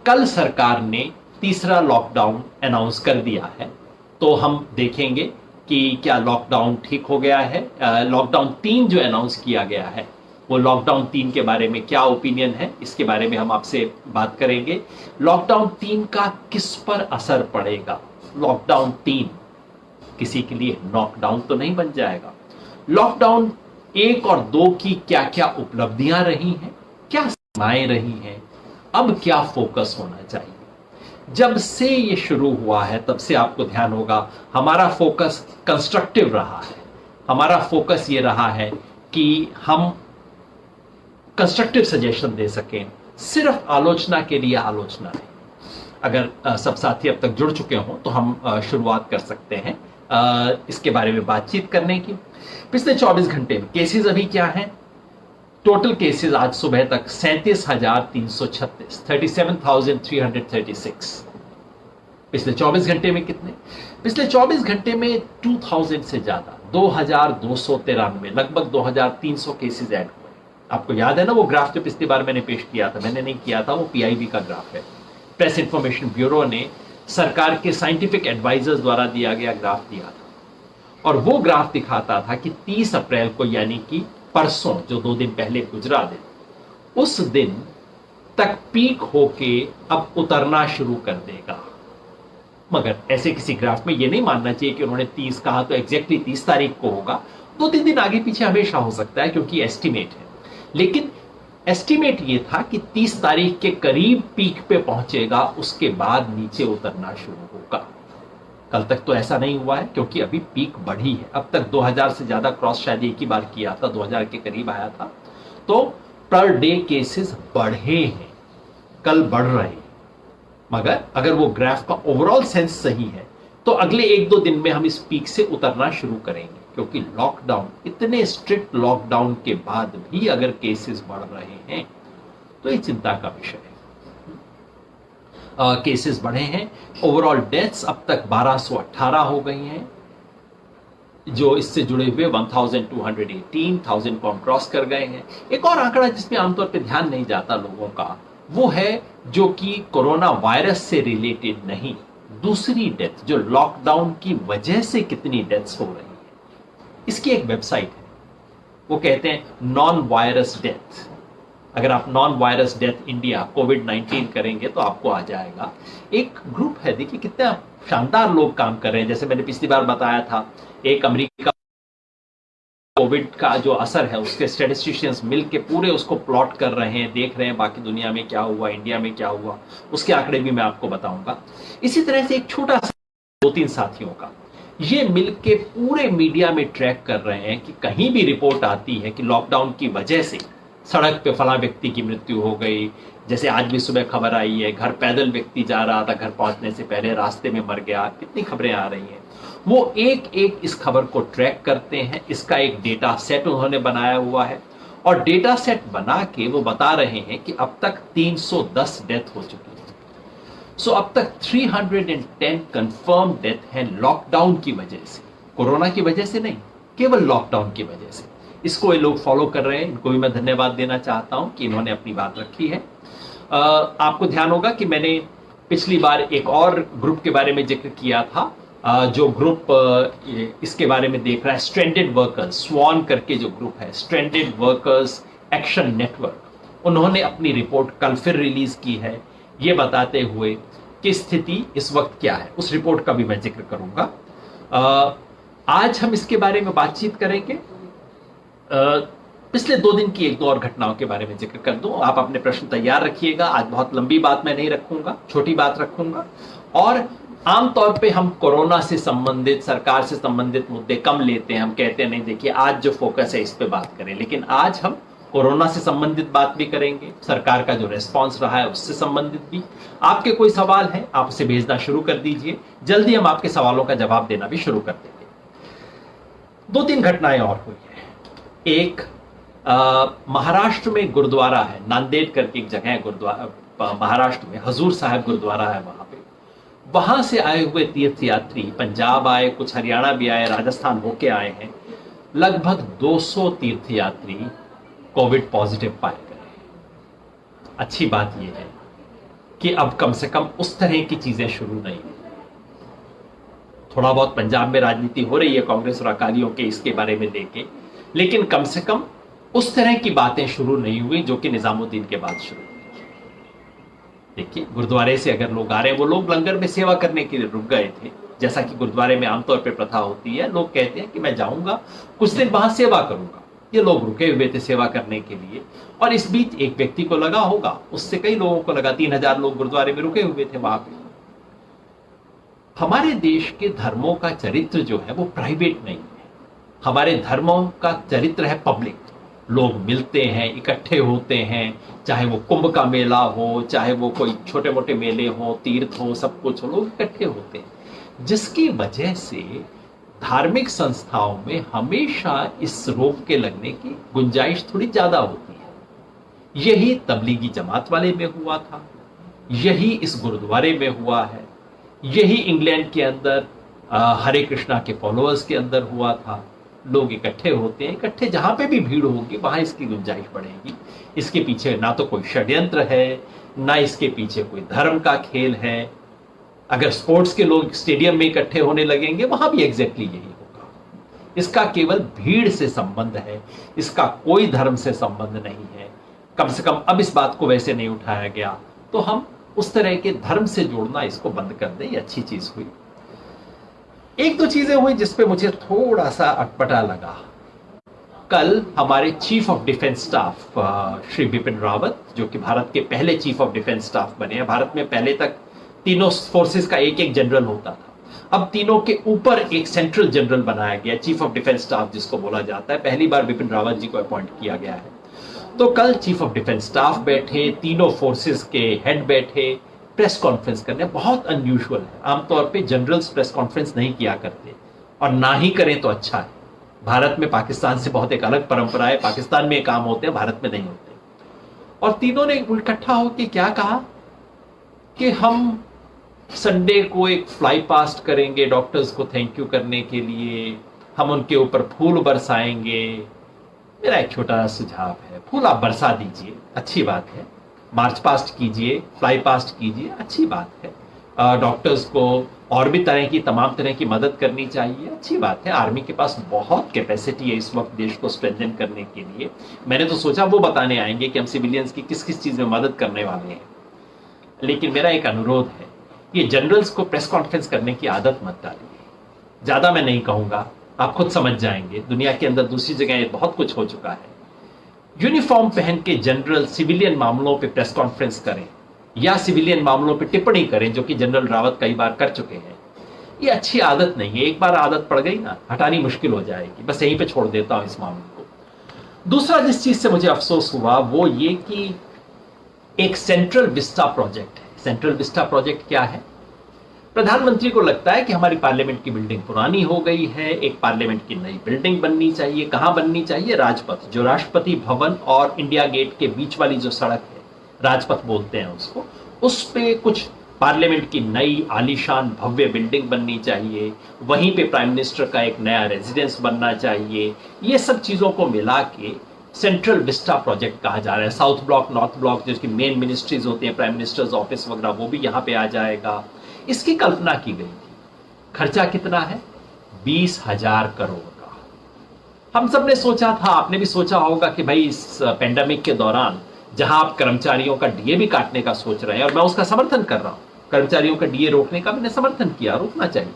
कल सरकार ने तीसरा लॉकडाउन अनाउंस कर दिया है, तो हम देखेंगे कि क्या लॉकडाउन ठीक हो गया है। लॉकडाउन 3 जो अनाउंस किया गया है, वो लॉकडाउन 3 के बारे में क्या ओपिनियन है, इसके बारे में हम आपसे बात करेंगे। लॉकडाउन 3 का किस पर असर पड़ेगा? लॉकडाउन 3 किसी के लिए नॉकडाउन तो नहीं बन जाएगा? लॉकडाउन 1 और 2 की क्या क्या उपलब्धियां रही हैं, क्या सीमाएं रही हैं, अब क्या फोकस होना चाहिए? जब से ये शुरू हुआ है तब से आपको ध्यान होगा हमारा फोकस कंस्ट्रक्टिव रहा है। हमारा फोकस ये रहा है कि हम कंस्ट्रक्टिव सजेशन दे सकें, सिर्फ आलोचना के लिए आलोचना नहीं। अगर सब साथी अब तक जुड़ चुके हों तो हम शुरुआत कर सकते हैं इसके बारे में बातचीत करने की। पिछले 24 घंटे में केसेस अभी क्या हैं? टोटल केसेस आज सुबह तक 37,336, 37,336। पिछले 24 घंटे में कितने? पिछले 24 घंटे में 2000 से ज्यादा, 2293, लगभग 2300 केसेस ऐड हुए। आपको याद है ना वो ग्राफ जो पिछली बार मैंने पेश किया था? मैंने नहीं किया था, वो पीआईबी का ग्राफ है। प्रेस इंफॉर्मेशन ब्यूरो ने सरकार के साइंटिफिक एडवाइजर्स द्वारा दिया गया ग्राफ दिया था, और वो ग्राफ दिखाता था कि 30 अप्रैल को, यानी कि परसों, जो 2 दिन पहले गुजरा दिन, उस दिन तक पीक होके अब उतरना शुरू कर देगा। मगर ऐसे किसी ग्राफ में ये नहीं मानना चाहिए कि उन्होंने 30 कहा तो एग्जैक्टली 30 तारीख को होगा। 2-3 दिन आगे पीछे हमेशा हो सकता है, क्योंकि एस्टिमेट है। लेकिन एस्टिमेट ये था कि 30 तारीख के करीब पीक पे पहुंचेगा, उसके बाद नीचे उतरना शुरू होगा। कल तक तो ऐसा नहीं हुआ है, क्योंकि अभी पीक बढ़ी है। अब तक 2000 से ज्यादा क्रॉस शायद एक ही बार किया था, 2000 के करीब आया था। तो पर डे केसेस बढ़े हैं, कल बढ़ रहे हैं। मगर अगर वो ग्राफ का ओवरऑल सेंस सही है तो अगले 1-2 दिन में हम इस पीक से उतरना शुरू करेंगे, क्योंकि लॉकडाउन, इतने स्ट्रिक्ट लॉकडाउन के बाद भी अगर केसेस बढ़ रहे हैं तो ये चिंता का विषय है। केसेस बढ़े हैं। ओवरऑल डेथ्स अब तक 1218 हो गई हैं, जो इससे जुड़े हुए 1218,000 को हम क्रॉस कर गए हैं। एक और आंकड़ा जिसमें आमतौर पे ध्यान नहीं जाता लोगों का, वो है जो कि कोरोना वायरस से रिलेटेड नहीं, दूसरी डेथ, जो लॉकडाउन की वजह से कितनी डेथ्स हो रही है। इसकी एक वेबसाइट है, वो कहते हैं नॉन वायरस डेथ। अगर आप नॉन वायरस डेथ इंडिया कोविड-19 करेंगे तो आपको आ जाएगा। एक ग्रुप है, देखिए कितना शानदार लोग काम कर रहे हैं। जैसे मैंने पिछली बार बताया था, एक अमेरिका कोविड का जो असर है उसके स्टैटिस्टिशियंस मिलके पूरे उसको प्लॉट कर रहे हैं, देख रहे हैं बाकी दुनिया में क्या हुआ, इंडिया में क्या हुआ, उसके आंकड़े भी मैं आपको बताऊंगा। इसी तरह से एक छोटा सा 2-3 साथियों का ये मिलके पूरे मीडिया में ट्रैक कर रहे हैं कि कहीं भी रिपोर्ट आती है कि लॉकडाउन की वजह से सड़क पे फला व्यक्ति की मृत्यु हो गई, जैसे आज भी सुबह खबर आई है, घर पैदल व्यक्ति जा रहा था, घर पहुंचने से पहले रास्ते में मर गया, कितनी खबरें आ रही हैं। वो एक एक इस खबर को ट्रैक करते हैं। इसका एक डेटा सेट उन्होंने बनाया हुआ है, और डेटा सेट बना के वो बता रहे हैं कि अब तक 310 डेथ हो चुकी है। सो अब तक 310 कंफर्म डेथ है लॉकडाउन की वजह से, कोरोना की वजह से नहीं, केवल लॉकडाउन की वजह से। इसको ये लोग फॉलो कर रहे हैं, इनको भी मैं धन्यवाद देना चाहता हूं कि इन्होंने अपनी बात रखी है। आपको ध्यान होगा कि मैंने पिछली बार एक और ग्रुप के बारे में जिक्र किया था, जो ग्रुप इसके बारे में देख रहा है, स्ट्रैंडेड वर्कर्स, स्वान करके जो ग्रुप है, स्ट्रैंडेड वर्कर्स एक्शन नेटवर्क, उन्होंने अपनी रिपोर्ट कल फिर रिलीज की है, ये बताते हुए कि स्थिति इस वक्त क्या है। उस रिपोर्ट का भी मैं जिक्र करूंगा। आज हम इसके बारे में बातचीत करेंगे। पिछले 2 दिन की 1-2 और घटनाओं के बारे में जिक्र कर दूं। आप अपने प्रश्न तैयार रखिएगा। आज बहुत लंबी बात मैं नहीं रखूंगा, छोटी बात रखूंगा। और आमतौर पे हम कोरोना से संबंधित, सरकार से संबंधित मुद्दे कम लेते हैं। हम कहते हैं नहीं, देखिए आज जो फोकस है इस पे बात करें, लेकिन आज हम कोरोना से संबंधित बात भी करेंगे, सरकार का जो रेस्पॉन्स रहा है उससे संबंधित भी। आपके कोई सवाल है आप उसे भेजना शुरू कर दीजिए, जल्दी हम आपके सवालों का जवाब देना भी शुरू कर देंगे। 2-3 घटनाएं और हुई है। एक महाराष्ट्र में गुरुद्वारा है, नांदेड़ करके एक जगह है गुरुद्वारा, महाराष्ट्र में हजूर साहब गुरुद्वारा है। वहां से आए हुए तीर्थयात्री पंजाब आए, कुछ हरियाणा भी आए, राजस्थान होके आए हैं। लगभग 200 तीर्थयात्री कोविड पॉजिटिव पाए गए। अच्छी बात यह है कि अब कम से कम उस तरह की चीजें शुरू नहीं हुई। थोड़ा बहुत पंजाब में राजनीति हो रही है कांग्रेस और अकालियों के इसके बारे में लेके, लेकिन कम से कम उस तरह की बातें शुरू नहीं हुई जो कि निजामुद्दीन के बाद शुरू हुई। देखिए, गुरुद्वारे से अगर लोग आ रहे हैं, वो लोग लंगर में सेवा करने के लिए रुक गए थे, जैसा कि गुरुद्वारे में आमतौर पर प्रथा होती है। लोग कहते हैं कि मैं जाऊंगा, कुछ दिन वहां सेवा करूंगा। ये लोग रुके हुए थे सेवा करने के लिए, और इस बीच एक व्यक्ति को लगा होगा, उससे कई लोगों को लगा, 3000 लोग गुरुद्वारे में रुके हुए थे वहां पे। हमारे देश के धर्मों का चरित्र जो है वो प्राइवेट नहीं है। हमारे धर्मों का चरित्र है पब्लिक। लोग मिलते हैं, इकट्ठे होते हैं, चाहे वो कुंभ का मेला हो, चाहे वो कोई छोटे मोटे मेले हो, तीर्थ हो, सब कुछ हो, लोग इकट्ठे होते हैं, जिसकी वजह से धार्मिक संस्थाओं में हमेशा इस रोग के लगने की गुंजाइश थोड़ी ज्यादा होती है। यही तबलीगी जमात वाले में हुआ था, यही इस गुरुद्वारे में हुआ है, यही इंग्लैंड के अंदर हरे कृष्णा के फॉलोअर्स के अंदर हुआ था। लोग इकट्ठे होते हैं, इकट्ठे जहां पे भी भीड़ होगी वहां इसकी गुंजाइश बढ़ेगी। इसके पीछे ना तो कोई षड्यंत्र है, ना इसके पीछे कोई धर्म का खेल है। अगर स्पोर्ट्स के लोग स्टेडियम में इकट्ठे होने लगेंगे, वहां भी एग्जैक्टली यही होगा। इसका केवल भीड़ से संबंध है, इसका कोई धर्म से संबंध नहीं है। कम से कम अब इस बात को वैसे नहीं उठाया गया, तो हम उस तरह के धर्म से जोड़ना इसको बंद कर दें, ये अच्छी चीज हुई। एक दो चीजें हुई जिसपे मुझे थोड़ा सा अटपटा लगा। कल हमारे chief of defence staff Shri Bipin Rawat, जो कि भारत के पहले चीफ ऑफ डिफेंस स्टाफ बने हैं। भारत में पहले तक तीनों फोर्सेस का एक एक जनरल होता था, अब तीनों के ऊपर एक सेंट्रल जनरल बनाया गया, चीफ ऑफ डिफेंस स्टाफ जिसको बोला जाता है। पहली बार बिपिन रावत जी को अपॉइंट किया गया है। तो कल चीफ ऑफ डिफेंस स्टाफ बैठे, तीनों फोर्सेस के हेड बैठे, प्रेस कॉन्फ्रेंस करने। बहुत अनयूजुअल है, आमतौर पे जनरल्स प्रेस कॉन्फ्रेंस नहीं किया करते, और ना ही करें तो अच्छा है। भारत में पाकिस्तान से बहुत एक अलग परंपरा है, पाकिस्तान में काम होते हैं, भारत में नहीं होते। और तीनों ने इकट्ठा होकर क्या कहा कि हम संडे को एक फ्लाई पास्ट करेंगे डॉक्टर्स को थैंक यू करने के लिए, हम उनके ऊपर फूल बरसाएंगे। मेरा एक छोटा सा सुझाव है, फूल आप बरसा दीजिए, अच्छी बात है, मार्च पास्ट कीजिए, फ्लाई पास्ट कीजिए, अच्छी बात है। डॉक्टर्स को और भी तमाम तरह की मदद करनी चाहिए, अच्छी बात है। आर्मी के पास बहुत कैपेसिटी है इस वक्त देश को स्ट्रेंथन करने के लिए। मैंने तो सोचा वो बताने आएंगे कि हम सिविलियंस की किस किस चीज में मदद करने वाले हैं। लेकिन मेरा एक अनुरोध है, ये जनरल्स को प्रेस कॉन्फ्रेंस करने की आदत मत डालिए। ज्यादा मैं नहीं कहूंगा, आप खुद समझ जाएंगे, दुनिया के अंदर दूसरी जगह बहुत कुछ हो चुका है। यूनिफॉर्म पहन के जनरल सिविलियन मामलों पे प्रेस कॉन्फ्रेंस करें या सिविलियन मामलों पे टिप्पणी करें, जो कि जनरल रावत कई बार कर चुके हैं, ये अच्छी आदत नहीं है। एक बार आदत पड़ गई ना, हटानी मुश्किल हो जाएगी। बस यहीं पे छोड़ देता हूं इस मामले को। दूसरा जिस चीज से मुझे अफसोस हुआ वो ये कि एक सेंट्रल विस्टा प्रोजेक्ट है। सेंट्रल विस्टा प्रोजेक्ट क्या है? प्रधानमंत्री को लगता है कि हमारी पार्लियामेंट की बिल्डिंग पुरानी हो गई है, एक पार्लियामेंट की नई बिल्डिंग बननी चाहिए। कहां बननी चाहिए? राजपथ, जो राष्ट्रपति भवन और इंडिया गेट के बीच वाली जो सड़क है, राजपथ बोलते हैं उसको, उस पे कुछ पार्लियामेंट की नई आलीशान भव्य बिल्डिंग बननी चाहिए। वहीं पे प्राइम मिनिस्टर का एक नया रेजिडेंस बनना चाहिए। ये सब चीजों को मिला के सेंट्रल विस्टा प्रोजेक्ट कहा जा रहा है। साउथ ब्लॉक, नॉर्थ ब्लॉक, जिसकी मेन मिनिस्ट्रीज होती हैं, प्राइम मिनिस्टर्स ऑफिस वगैरह, वो भी यहाँ पे आ जाएगा। इसकी कल्पना की गई थी। खर्चा कितना है? 20,000 करोड़ का। हम सब ने सोचा था, आपने भी सोचा होगा कि भाई इस पेंडेमिक के दौरान जहां आप कर्मचारियों का डीए भी काटने का सोच रहे हैं, और मैं उसका समर्थन कर रहा हूं, कर्मचारियों का डीए रोकने का मैंने समर्थन किया, रोकना चाहिए।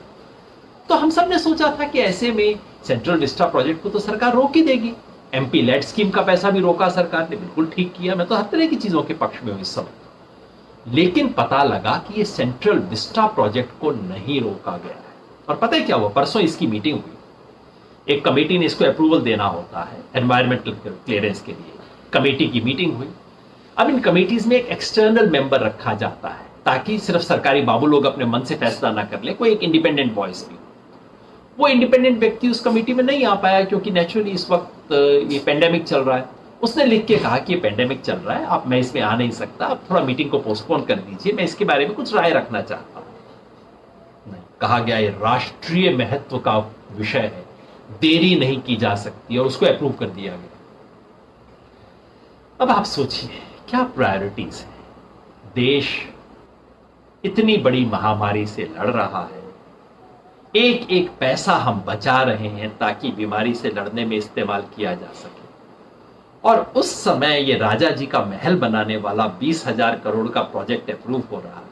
तो हम सब ने सोचा था कि ऐसे में सेंट्रल विस्टा प्रोजेक्ट को तो सरकार रोक ही देगी। एमपी लेड स्कीम का पैसा भी रोका सरकार ने, बिल्कुल ठीक किया। मैं तो हर तरह की चीजों के पक्ष में हूं इस समय। लेकिन पता लगा कि ये सेंट्रल विस्टा प्रोजेक्ट को नहीं रोका गया है। और पता है क्या हुआ? परसों इसकी मीटिंग हुई। एक कमेटी ने इसको अप्रूवल देना होता है एनवायरमेंटल क्लियरेंस के लिए, कमेटी की मीटिंग हुई। अब इन कमेटीज में एक एक्सटर्नल मेंबर रखा जाता है, ताकि सिर्फ सरकारी बाबू लोग अपने मन से फैसला ना कर ले, कोई एक इंडिपेंडेंट वॉइस भी। वो इंडिपेंडेंट व्यक्ति उस कमेटी में नहीं आ पाया, क्योंकि नेचुरली इस वक्त ये पेंडेमिक चल रहा है। उसने लिख के कहा कि ये पेंडेमिक चल रहा है, अब मैं इसमें आ नहीं सकता, आप थोड़ा मीटिंग को पोस्टपोन कर दीजिए, मैं इसके बारे में कुछ राय रखना चाहता हूं। नहीं, कहा गया ये राष्ट्रीय महत्व का विषय है, देरी नहीं की जा सकती, और उसको अप्रूव कर दिया गया। अब आप सोचिए क्या प्रायोरिटीज है। देश इतनी बड़ी महामारी से लड़ रहा है, एक एक पैसा हम बचा रहे हैं ताकि बीमारी से लड़ने में इस्तेमाल किया जा सके। और उस समय ये राजा जी का महल बनाने वाला 20,000 करोड़ का प्रोजेक्ट अप्रूव हो रहा है।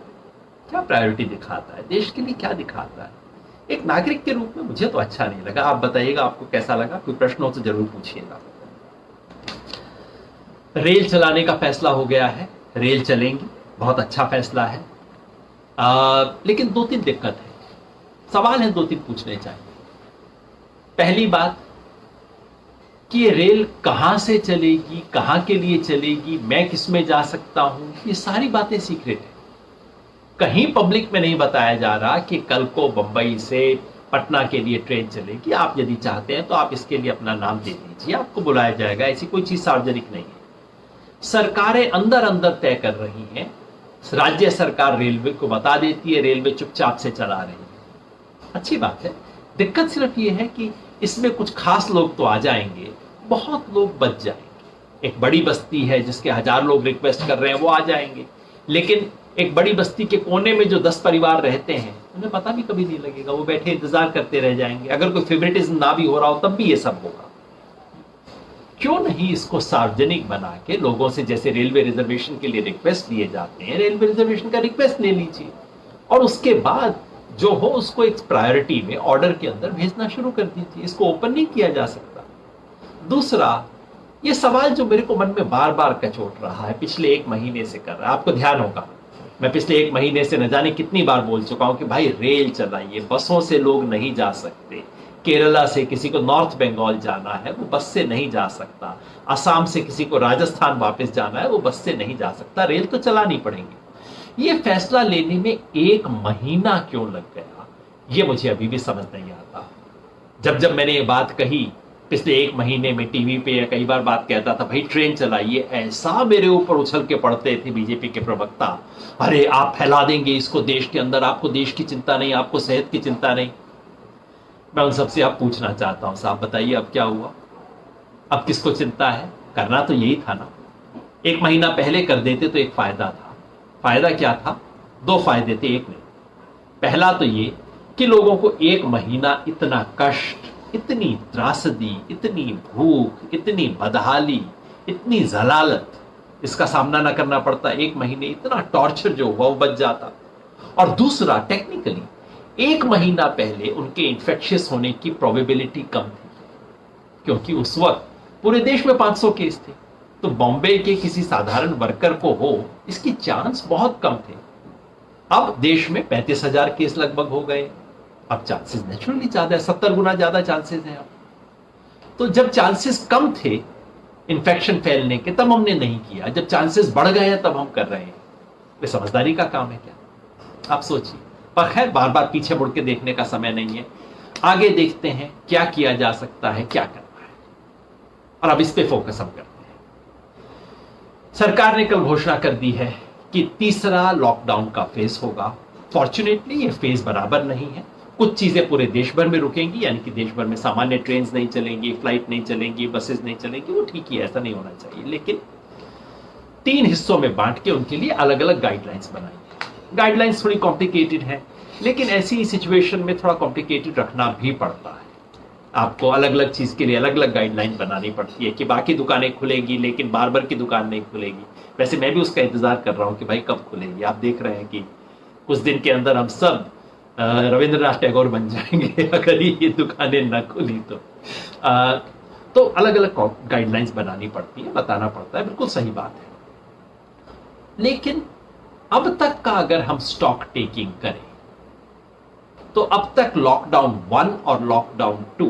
क्या प्रायोरिटी दिखाता है, देश के लिए क्या दिखाता है? एक नागरिक के रूप में मुझे तो अच्छा नहीं लगा। आप बताइएगा आपको कैसा लगा, कोई प्रश्न हो तो जरूर पूछिएगा। रेल चलाने का फैसला हो गया है, रेल चलेंगी, बहुत अच्छा फैसला है। लेकिन 2-3 दिक्कत है, सवाल है 2-3 पूछने चाहिए। पहली बात कि ये रेल कहां से चलेगी, कहां के लिए चलेगी, मैं किस में जा सकता हूं, ये सारी बातें सीक्रेट है। कहीं पब्लिक में नहीं बताया जा रहा कि कल को बंबई से पटना के लिए ट्रेन चलेगी, आप यदि चाहते हैं तो आप इसके लिए अपना नाम दे दीजिए, आपको बुलाया जाएगा। ऐसी कोई चीज सार्वजनिक नहीं है। सरकारें अंदर अंदर तय कर रही हैं, राज्य सरकार रेलवे को बता देती है, रेलवे चुपचाप से चला रही है। अच्छी बात है। दिक्कत सिर्फ ये है कि इसमें कुछ खास लोग तो आ जाएंगे, बहुत लोग बच जाएंगे। एक बड़ी बस्ती है जिसके 1000 लोग रिक्वेस्ट कर रहे हैं, वो आ जाएंगे। लेकिन एक बड़ी बस्ती के कोने में जो 10 परिवार रहते हैं, उन्हें पता भी कभी नहीं लगेगा, वो बैठे इंतजार करते रह जाएंगे। अगर कोई फेवरेटिज्म ना भी हो रहा हो तब भी ये सब होगा। क्यों नहीं इसको सार्वजनिक बना के लोगों से, जैसे रेलवे रिजर्वेशन के लिए रिक्वेस्ट लिए जाते हैं, रेलवे रिजर्वेशन का रिक्वेस्ट ले लीजिए और उसके बाद जो हो उसको एक प्रायोरिटी में ऑर्डर के अंदर भेजना शुरू कर दीजिए। इसको ओपन नहीं किया जा सकता। दूसरा, ये सवाल जो मेरे को मन में बार बार कचोट रहा है, पिछले 1 महीने से कर रहा है, आपको ध्यान होगा मैं पिछले 1 महीने से न जाने कितनी बार बोल चुका हूं कि भाई रेल चलाइए, बसों से लोग नहीं जा सकते। केरला से किसी को नॉर्थ बंगाल जाना है, वो बस से नहीं जा सकता। असम से किसी को राजस्थान वापस जाना है, वो बस से नहीं जा सकता, रेल तो चलानी पड़ेगी। ये फैसला लेने में 1 महीना क्यों लग गया, ये मुझे अभी भी समझ नहीं आता। जब मैंने ये बात कही पिछले 1 महीने में टीवी पे या कई बार बात कहता था भाई ट्रेन चलाइए, ऐसा मेरे ऊपर उछल के पड़ते थे बीजेपी के प्रवक्ता, अरे आप फैला देंगे इसको देश के अंदर, आपको देश की चिंता नहीं, आपको सेहत की चिंता नहीं। मैं उन सबसे आप पूछना चाहता हूं, साहब बताइए अब क्या हुआ, अब किसको चिंता है? करना तो यही था ना। 1 महीना पहले कर देते तो एक फायदा था। फायदा क्या था? 2 फायदे थे, एक नहीं। पहला तो ये कि लोगों को 1 महीना इतना कष्ट, इतनी त्रासदी, इतनी भूख, इतनी बदहाली, इतनी जलालत, इसका सामना ना करना पड़ता। 1 महीने इतना टॉर्चर जो हुआ वो बच जाता। और दूसरा, टेक्निकली 1 महीना पहले उनके इन्फेक्शियस होने की प्रोबेबिलिटी कम थी, क्योंकि उस वक्त पूरे देश में 500 केस थे। तो बॉम्बे के किसी साधारण वर्कर को हो इसकी चांस बहुत कम थे। अब देश में 35,000 केस लगभग हो गए, अब चांसेस नेचुरली ज्यादा है, 70 गुना ज्यादा चांसेस हैं अब। तो जब चांसेस कम थे इन्फेक्शन फैलने के, तब हमने नहीं किया। जब चांसेस बढ़ गए हैं तब हम कर रहे हैं। ये समझदारी का काम है क्या? आप सोचिए। पर खैर, बार बार पीछे मुड़ के देखने का समय नहीं है। आगे देखते हैं क्या किया जा सकता है, क्या करना है, और अब इस पे फोकस हम करते हैं। सरकार ने कल घोषणा कर दी है कि तीसरा लॉकडाउन का फेज होगा। फॉर्चुनेटली ये फेज बराबर नहीं है। कुछ चीजें पूरे देश भर में रुकेंगी, यानी कि देश भर में सामान्य ट्रेन नहीं चलेंगी, फ्लाइट नहीं चलेंगी, बसेस नहीं चलेंगी, वो ठीक ही है, ऐसा नहीं होना चाहिए। लेकिन 3 हिस्सों में बांट के उनके लिए अलग अलग गाइडलाइंस बनाई। गाइडलाइंस थोड़ी कॉम्प्लिकेटेड है, लेकिन ऐसी सिचुएशन में थोड़ा कॉम्प्लिकेटेड रखना भी पड़ता है। आपको अलग अलग चीज के लिए अलग अलग गाइडलाइन बनानी पड़ती है कि बाकी दुकानें खुलेगी लेकिन बार्बर की दुकान नहीं खुलेगी। वैसे मैं भी उसका इंतजार कर रहा हूं कि भाई कब खुलेगी। आप देख रहे हैं कि कुछ दिन के अंदर हम सब रविंद्रनाथ टैगोर बन जाएंगे अगर ये दुकानें न खुली तो अलग अलग गाइडलाइंस बनानी पड़ती है, बताना पड़ता है, बिल्कुल सही बात है। लेकिन अब तक का अगर हम स्टॉक टेकिंग करें तो अब तक लॉकडाउन 1 और लॉकडाउन 2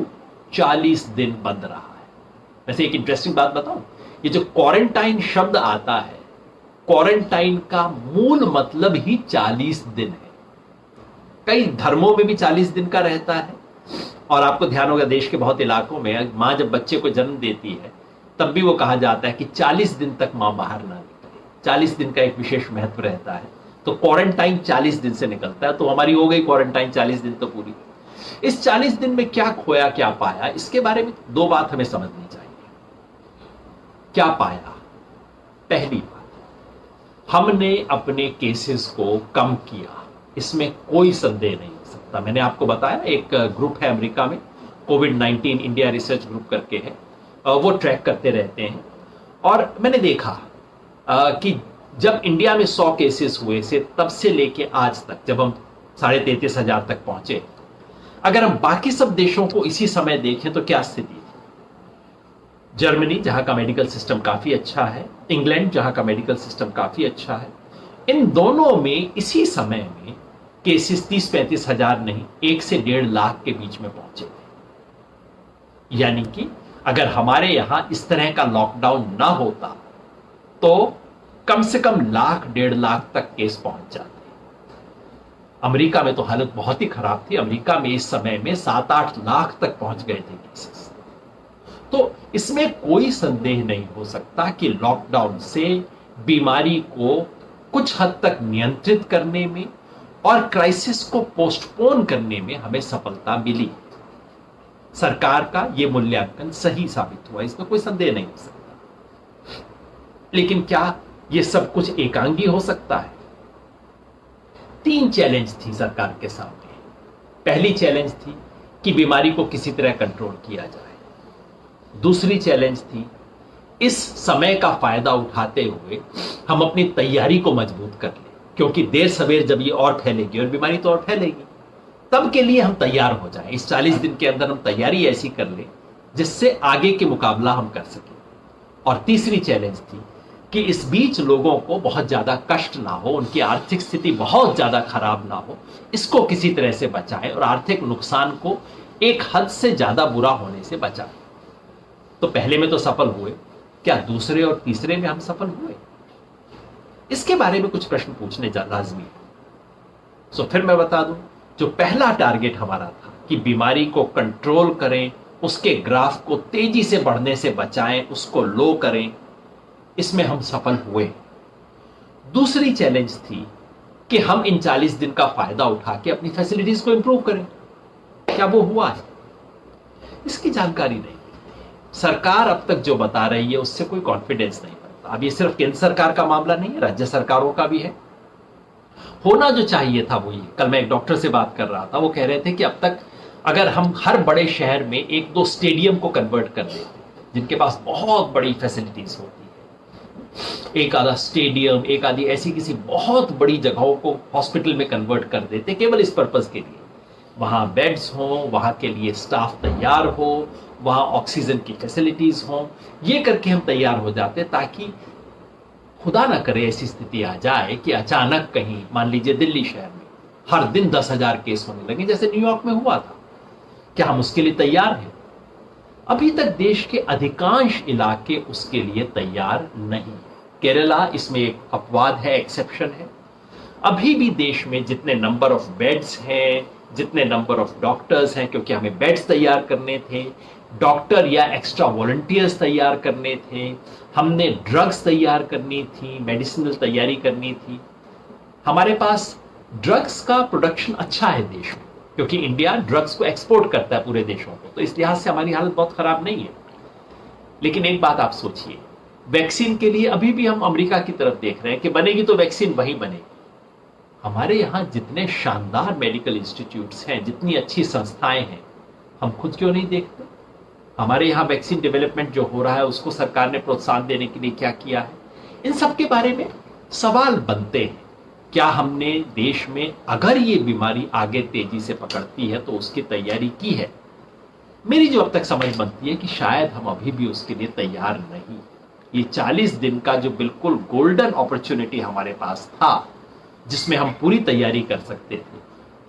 40 दिन बंद रहा है। वैसे एक इंटरेस्टिंग बात बताऊं, ये जो क्वारंटाइन शब्द आता है, क्वारंटाइन का मूल मतलब ही 40 दिन है। कई धर्मों में भी 40 दिन का रहता है। और आपको ध्यान होगा देश के बहुत इलाकों में मां जब बच्चे को जन्म देती है तब भी वो कहा जाता है कि 40 दिन तक मां बाहर ना निकले। 40 दिन का एक विशेष महत्व रहता है। तो क्वारंटाइन 40 दिन से निकलता है। तो हमारी हो गई क्वारंटाइन 40 दिन तो पूरी। इस 40 दिन में क्या खोया क्या पाया, इसके बारे में 2 बात हमें समझनी चाहिए। क्या पाया? पहली बात हमने अपने केसेस को कम किया, इसमें कोई संदेह नहीं हो सकता। मैंने आपको बताया एक ग्रुप है अमेरिका में, कोविड-19 इंडिया रिसर्च ग्रुप करके है, वो ट्रैक करते रहते हैं। और मैंने देखा कि जब इंडिया में 100 केसेस हुए से तब से लेके आज तक, जब हम 33,500 तक पहुंचे, अगर हम बाकी सब देशों को इसी समय देखें तो क्या स्थिति थी। जर्मनी जहां का मेडिकल सिस्टम काफी अच्छा है, इंग्लैंड जहां का मेडिकल सिस्टम काफी अच्छा है, इन दोनों में इसी समय में केसेस 30-35 हजार नहीं, 1 से 1.5 लाख के बीच में पहुंचे थे। यानी कि अगर हमारे यहां इस तरह का लॉकडाउन ना होता तो कम से कम 1,00,000-1.5 लाख तक केस पहुंच जाते। अमेरिका में तो हालत बहुत ही खराब थी। अमेरिका में इस समय में 7-8 लाख तक पहुंच गए थे केसेस। तो इसमें कोई संदेह नहीं हो सकता कि लॉकडाउन से बीमारी को कुछ हद तक नियंत्रित करने में और क्राइसिस को पोस्टपोन करने में हमें सफलता मिली। सरकार का यह मूल्यांकन सही साबित हुआ, इसमें कोई संदेह नहीं हो सकता। लेकिन क्या यह सब कुछ एकांगी हो सकता है? 3 चैलेंज थी सरकार के सामने। पहली चैलेंज थी कि बीमारी को किसी तरह कंट्रोल किया जाए। दूसरी चैलेंज थी इस समय का फायदा उठाते हुए हम अपनी तैयारी को मजबूत कर लें, क्योंकि देर सवेर जब ये और फैलेगी और बीमारी तो और फैलेगी, तब के लिए हम तैयार हो जाएं। इस 40 दिन के अंदर हम तैयारी ऐसी कर लें जिससे आगे के मुकाबला हम कर सकें। और तीसरी चैलेंज थी कि इस बीच लोगों को बहुत ज्यादा कष्ट ना हो, उनकी आर्थिक स्थिति बहुत ज्यादा खराब ना हो, इसको किसी तरह से बचाएं और आर्थिक नुकसान को एक हद से ज्यादा बुरा होने से बचाएं। तो पहले में तो सफल हुए, क्या दूसरे और तीसरे में हम सफल हुए? इसके बारे में कुछ प्रश्न पूछने लाजमी है। सो फिर मैं बता दूं, जो पहला टारगेट हमारा था कि बीमारी को कंट्रोल करें, उसके ग्राफ को तेजी से बढ़ने से बचाएं, उसको लो करें, इसमें हम सफल हुए। दूसरी चैलेंज थी कि हम इन 40 दिन का फायदा उठा के अपनी फैसिलिटीज को इंप्रूव करें। क्या वो हुआ है? इसकी जानकारी नहीं। सरकार अब तक जो बता रही है उससे कोई कॉन्फिडेंस नहीं बनता। अब ये सिर्फ केंद्र सरकार का मामला नहीं है, राज्य सरकारों का भी है। होना जो चाहिए था वो ये, कल मैं एक डॉक्टर से बात कर रहा था, वो कह रहे थे कि अब तक अगर हम हर बड़े शहर में 1-2 स्टेडियम को कन्वर्ट कर देते, जिनके पास बहुत बड़ी फैसिलिटीज होती है, एक आधा स्टेडियम, एक आधी ऐसी किसी बहुत बड़ी जगहों को हॉस्पिटल में कन्वर्ट कर देते केवल इस पर्पज के लिए, वहां बेड्स हो, वहां के लिए स्टाफ तैयार हो, वहां ऑक्सीजन की फैसिलिटीज हो, ये करके हम तैयार हो जाते, ताकि खुदा ना करे ऐसी स्थिति आ जाए कि अचानक कहीं, मान लीजिए दिल्ली शहर में हर दिन 10,000 केस होने लगे जैसे न्यूयॉर्क में हुआ था। क्या हम उसके लिए तैयार हैं? अभी तक देश के अधिकांश इलाके उसके लिए तैयार नहीं। केरला इसमें एक अपवाद है, एक्सेप्शन है। अभी भी देश में जितने नंबर ऑफ बेड्स हैं, जितने नंबर ऑफ डॉक्टर्स हैं, क्योंकि हमें बेड्स तैयार करने थे, डॉक्टर या एक्स्ट्रा वॉलंटियर्स तैयार करने थे, हमने ड्रग्स तैयार करनी थी, मेडिसिनल तैयारी करनी थी। हमारे पास ड्रग्स का प्रोडक्शन अच्छा है देश में, क्योंकि इंडिया ड्रग्स को एक्सपोर्ट करता है पूरे देशों को, तो इस लिहाज से हमारी हालत बहुत खराब नहीं है। लेकिन एक बात आप सोचिए, वैक्सीन के लिए अभी भी हम अमेरिका की तरफ देख रहे हैं कि बनेगी तो वैक्सीन वहीं बनेगी। हमारे यहां जितने शानदार मेडिकल इंस्टीट्यूट्स हैं, जितनी अच्छी संस्थाएं हैं, हम खुद क्यों नहीं देखते? हमारे यहाँ वैक्सीन डेवलपमेंट जो हो रहा है उसको सरकार ने प्रोत्साहन देने के लिए क्या किया है? इन सब के बारे में सवाल बनते हैं। क्या हमने देश में, अगर ये बीमारी आगे तेजी से पकड़ती है, तो उसकी तैयारी की है? मेरी जो अब तक समझ बनती है कि शायद हम अभी भी उसके लिए तैयार नहीं। ये 40 दिन का जो बिल्कुल गोल्डन अपॉर्चुनिटी हमारे पास था, जिसमें हम पूरी तैयारी कर सकते थे,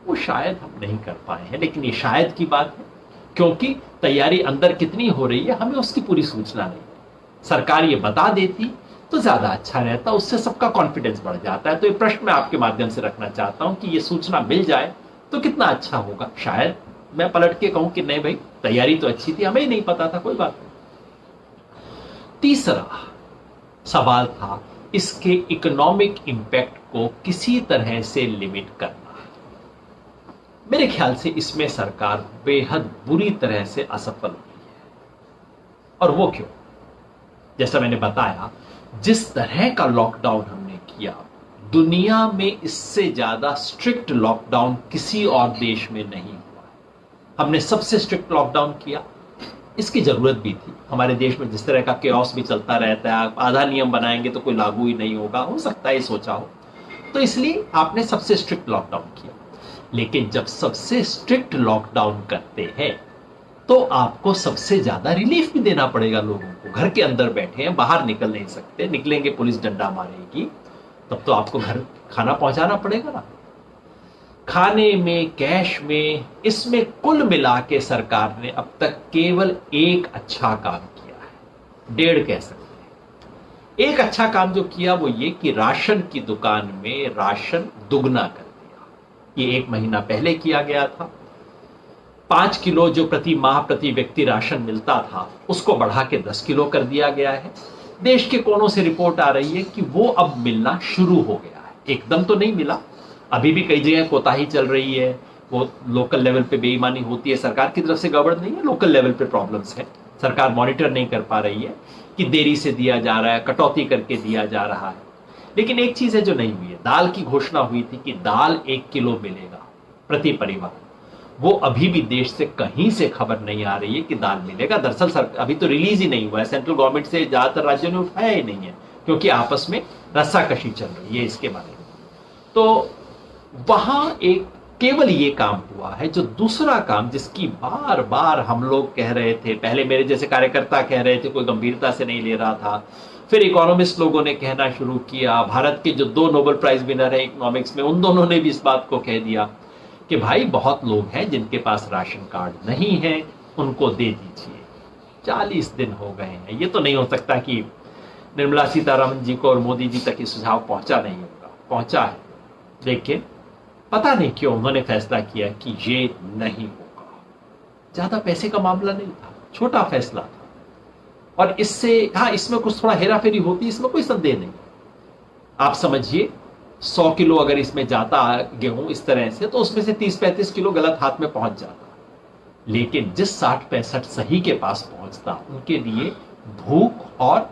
वो शायद हम नहीं कर पाए हैं। लेकिन ये शायद की बात है, क्योंकि तैयारी अंदर कितनी हो रही है हमें उसकी पूरी सूचना नहीं है। सरकार ये बता देती तो ज्यादा अच्छा रहता, उससे सबका कॉन्फिडेंस बढ़ जाता है। तो ये प्रश्न मैं आपके माध्यम से रखना चाहता हूं कि ये सूचना मिल जाए तो कितना अच्छा होगा। शायद मैं पलट के कहूं कि नहीं भाई, तैयारी तो अच्छी थी, हमें ही नहीं पता था, कोई बात नहीं। तीसरा सवाल था इसके इकोनॉमिक इंपैक्ट को किसी तरह से लिमिट करना। मेरे ख्याल से इसमें सरकार बेहद बुरी तरह से असफल हुई है। और वो क्यों? जैसा मैंने बताया, जिस तरह का लॉकडाउन हमने किया, किया, दुनिया में इससे ज्यादा स्ट्रिक्ट लॉकडाउन किसी और देश में नहीं हुआ। हमने सबसे स्ट्रिक्ट लॉकडाउन किया, इसकी जरूरत भी थी। हमारे देश में जिस तरह का केओस भी चलता रहता है, आधा नियम बनाएंगे तो कोई लागू ही नहीं होगा, हो सकता है ये सोचा हो, तो इसलिए आपने सबसे स्ट्रिक्ट लॉकडाउन किया। लेकिन जब सबसे स्ट्रिक्ट लॉकडाउन करते हैं तो आपको सबसे ज्यादा रिलीफ भी देना पड़ेगा लोगों को। घर के अंदर बैठे हैं, बाहर निकल नहीं सकते, निकलेंगे पुलिस डंडा मारेगी, तब तो आपको घर खाना पहुंचाना पड़ेगा ना। खाने में, कैश में, इसमें कुल मिला के सरकार ने अब तक केवल एक अच्छा काम किया है, डेढ़ कह सकते हैं। एक अच्छा काम जो किया वो ये कि राशन की दुकान में राशन दुगना कर दिया। ये 1 महीना पहले किया गया था। 5 किलो जो प्रति माह प्रति व्यक्ति राशन मिलता था उसको बढ़ा के 10 किलो कर दिया गया है। देश के कोनों से रिपोर्ट आ रही है कि वो अब मिलना शुरू हो गया है। एकदम तो नहीं मिला, अभी भी कई जगह कोताही चल रही है, वो लोकल लेवल पे बेईमानी होती है, सरकार की तरफ से गड़बड़ नहीं है, लोकल लेवल पे प्रॉब्लम्स है। सरकार मॉनिटर नहीं कर पा रही है कि देरी से दिया जा रहा है, कटौती करके दिया जा रहा है। लेकिन एक चीज है जो नहीं हुई है, दाल की घोषणा हुई थी कि दाल 1 किलो मिलेगा प्रति परिवार। वो अभी भी देश से कहीं से खबर नहीं आ रही है कि दाल मिलेगा। दरअसल अभी तो रिलीज ही नहीं हुआ है, सेंट्रल गवर्नमेंट से ज्यादातर राज्यों ने उठाया ही नहीं है, क्योंकि आपस में रस्साकशी चल रही है इसके बारे में। तो वहां एक केवल ये काम हुआ है। जो दूसरा काम जिसकी बार बार हम लोग कह रहे थे, पहले मेरे जैसे कार्यकर्ता कह रहे थे, कोई गंभीरता से नहीं ले रहा था, फिर इकोनॉमिस्ट लोगों ने कहना शुरू किया, भारत के जो 2 नोबेल प्राइज विनर है इकोनॉमिक्स में, उन दोनों ने भी इस बात को कह दिया कि भाई बहुत लोग हैं जिनके पास राशन कार्ड नहीं है, उनको दे दीजिए। 40 दिन हो गए हैं, ये तो नहीं हो सकता कि निर्मला सीतारमण जी को और मोदी जी तक ये सुझाव पहुंचा नहीं होगा, पहुंचा है। लेकिन पता नहीं क्यों उन्होंने फैसला किया कि ये नहीं होगा। ज्यादा पैसे का मामला नहीं था, छोटा फैसला था, और इससे हाँ, इसमें कुछ थोड़ा हेराफेरी होती, इसमें कोई संदेह नहीं। आप समझिए 100 किलो अगर इसमें जाता गेहूं इस तरह से, तो उसमें से 30-35 किलो गलत हाथ में पहुंच जाता। लेकिन जिस 60-65 सही के पास पहुंचता, उनके लिए भूख और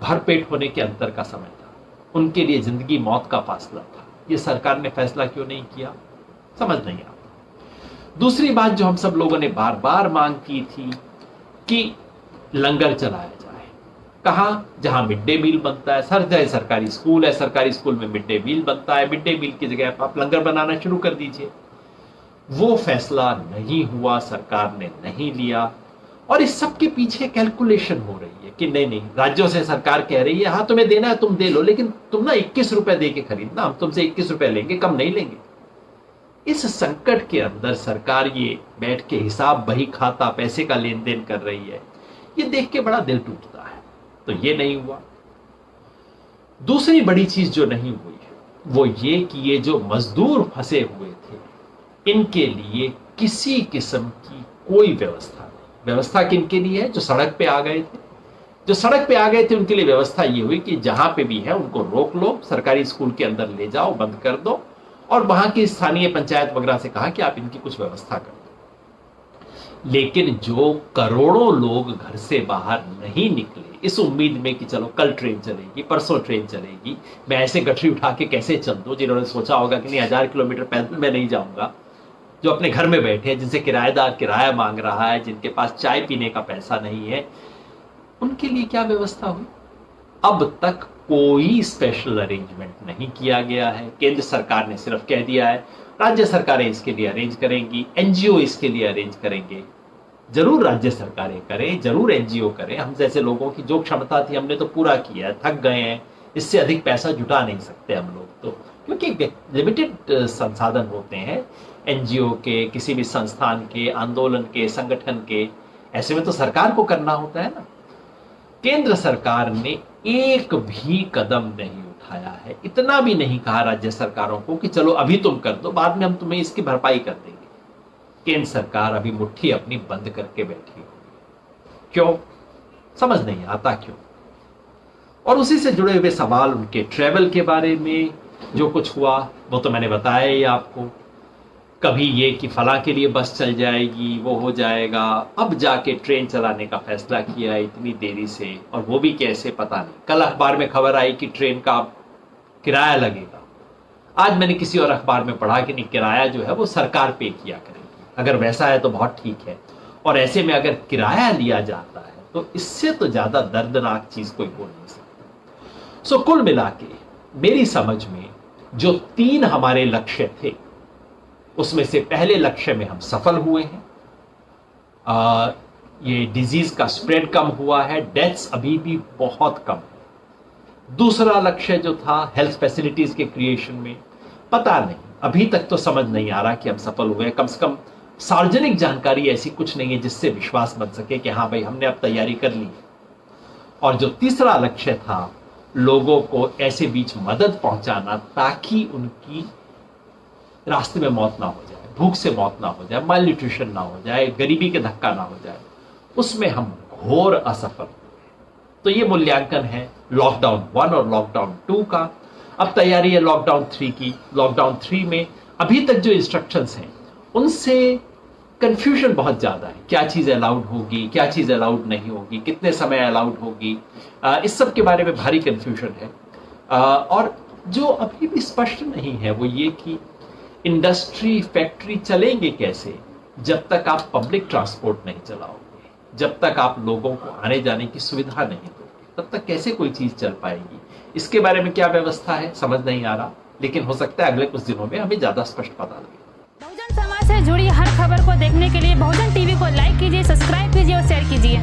भरपेट होने के अंतर का समय था, उनके लिए जिंदगी मौत का फासला था। ये सरकार ने फैसला क्यों नहीं किया, समझ नहीं आता। दूसरी बात जो हम सब लोगों ने बार बार मांग की थी कि लंगर चलाया जाए। कहां? जहां मिड डे मील बनता है, सरकारी स्कूल है, सरकारी स्कूल में मिड डे मील बनता है, मिड डे मील की जगह आप लंगर बनाना शुरू कर दीजिए। वो फैसला नहीं हुआ, सरकार ने नहीं लिया। और इस सब के पीछे कैलकुलेशन हो रही है कि नहीं नहीं, राज्यों से सरकार कह रही है हाँ तुम्हें देना है तुम दे लो, लेकिन तुम ना 21 रुपए दे के खरीदना, हम तुमसे 21 रुपए लेंगे, कम नहीं लेंगे। इस संकट के अंदर सरकार ये बैठ के हिसाब बही खाता पैसे का लेन देन कर रही है, ये देख के बड़ा दिल टूटता है। तो ये नहीं हुआ। दूसरी बड़ी चीज जो नहीं हुई है वो ये कि ये जो मजदूर फंसे हुए थे, इनके लिए किसी किस्म की कोई व्यवस्था नहीं। व्यवस्था किनके लिए है? जो सड़क पे आ गए थे। जो सड़क पे आ गए थे उनके लिए व्यवस्था ये हुई कि जहां पे भी है उनको रोक लो, सरकारी स्कूल के अंदर ले जाओ, बंद कर दो, और वहां की स्थानीय पंचायत वगैरह से कहा कि आप इनकी कुछ व्यवस्था कर दो। लेकिन जो करोड़ों लोग घर से बाहर नहीं निकले इस उम्मीद में कि चलो कल ट्रेन चलेगी, परसों ट्रेन चलेगी, मैं ऐसे गठरी उठा के कैसे चल दूं, जिन्होंने सोचा होगा कि नहीं 1000 किलोमीटर पैदल मैं नहीं जाऊंगा, जो अपने घर में बैठे हैं, जिनसे किराएदार किराया मांग रहा है, जिनके पास चाय पीने का पैसा नहीं है, उनके लिए क्या व्यवस्था हुई? अब तक कोई स्पेशल अरेंजमेंट नहीं किया गया है। केंद्र सरकार ने सिर्फ कह दिया है राज्य सरकारें इसके लिए अरेंज करेंगी, एनजीओ इसके लिए अरेंज करेंगे। जरूर राज्य सरकारें करें, जरूर एनजीओ करें, हम जैसे लोगों की जो क्षमता थी हमने तो पूरा किया है, थक गए हैं, इससे अधिक पैसा जुटा नहीं सकते हम लोग तो, क्योंकि लिमिटेड संसाधन होते हैं एनजीओ के, किसी भी संस्थान के, आंदोलन के, संगठन के। ऐसे में तो सरकार को करना होता है ना। केंद्र सरकार ने एक भी कदम नहीं उठाया है, इतना भी नहीं कहा राज्य सरकारों को कि चलो अभी तुम कर दो, बाद में हम तुम्हें इसकी भरपाई कर देंगे। केंद्र सरकार अभी मुट्ठी अपनी बंद करके बैठी हुई। क्यों? समझ नहीं आता क्यों। और उसी से जुड़े हुए सवाल उनके ट्रैवल के बारे में जो कुछ हुआ वो तो मैंने बताया ही आपको। कभी ये कि फलां के लिए बस चल जाएगी, वो हो जाएगा, अब जाके ट्रेन चलाने का फैसला किया इतनी देरी से, और वो भी कैसे पता नहीं। कल अखबार में खबर आई कि ट्रेन का किराया लगेगा, आज मैंने किसी और अखबार में पढ़ा कि नहीं, किराया जो है वो सरकार पे किया करेगी। अगर वैसा है तो बहुत ठीक है, और ऐसे में अगर किराया लिया जाता है तो इससे तो ज्यादा दर्दनाक चीज कोई बोल नहीं सकता। सो कुल मिला के मेरी समझ में जो 3 हमारे लक्ष्य थे, उसमें से पहले लक्ष्य में हम सफल हुए हैं। ये डिजीज का स्प्रेड कम हुआ है, डेथ्स अभी भी बहुत कम है। दूसरा लक्ष्य जो था हेल्थ फैसिलिटीज के क्रिएशन में, पता नहीं, अभी तक तो समझ नहीं आ रहा कि हम सफल हुए। कम से कम सार्वजनिक जानकारी ऐसी कुछ नहीं है जिससे विश्वास बन सके कि हाँ भाई हमने अब तैयारी कर ली। और जो तीसरा लक्ष्य था, लोगों को ऐसे बीच मदद पहुंचाना ताकि उनकी रास्ते में मौत ना हो जाए, भूख से मौत ना हो जाए, माल न्यूट्रिशन ना हो जाए, गरीबी के धक्का ना हो जाए, उसमें हम घोर असफल हुए। तो ये मूल्यांकन है लॉकडाउन 1 और लॉकडाउन 2 का। अब तैयारी है लॉकडाउन 3 की। लॉकडाउन 3 में अभी तक जो इंस्ट्रक्शंस हैं उनसे कंफ्यूजन बहुत ज्यादा है। क्या चीज अलाउड होगी, क्या चीज अलाउड नहीं होगी, कितने समय अलाउड होगी, इस सब के बारे में भारी कंफ्यूजन है। और जो अभी भी स्पष्ट नहीं है वो ये कि इंडस्ट्री, फैक्ट्री चलेंगे कैसे जब तक आप पब्लिक ट्रांसपोर्ट नहीं चलाओगे, जब तक आप लोगों को आने जाने की सुविधा नहीं दोगे, तब तक कैसे कोई चीज चल पाएगी। इसके बारे में क्या व्यवस्था है समझ नहीं आ रहा, लेकिन हो सकता है अगले कुछ दिनों में हमें ज्यादा स्पष्ट पता लगे। बहुजन समाज से जुड़ी हर खबर को देखने के लिए बहुजन टीवी को लाइक कीजिए, सब्सक्राइब कीजिए और शेयर कीजिए।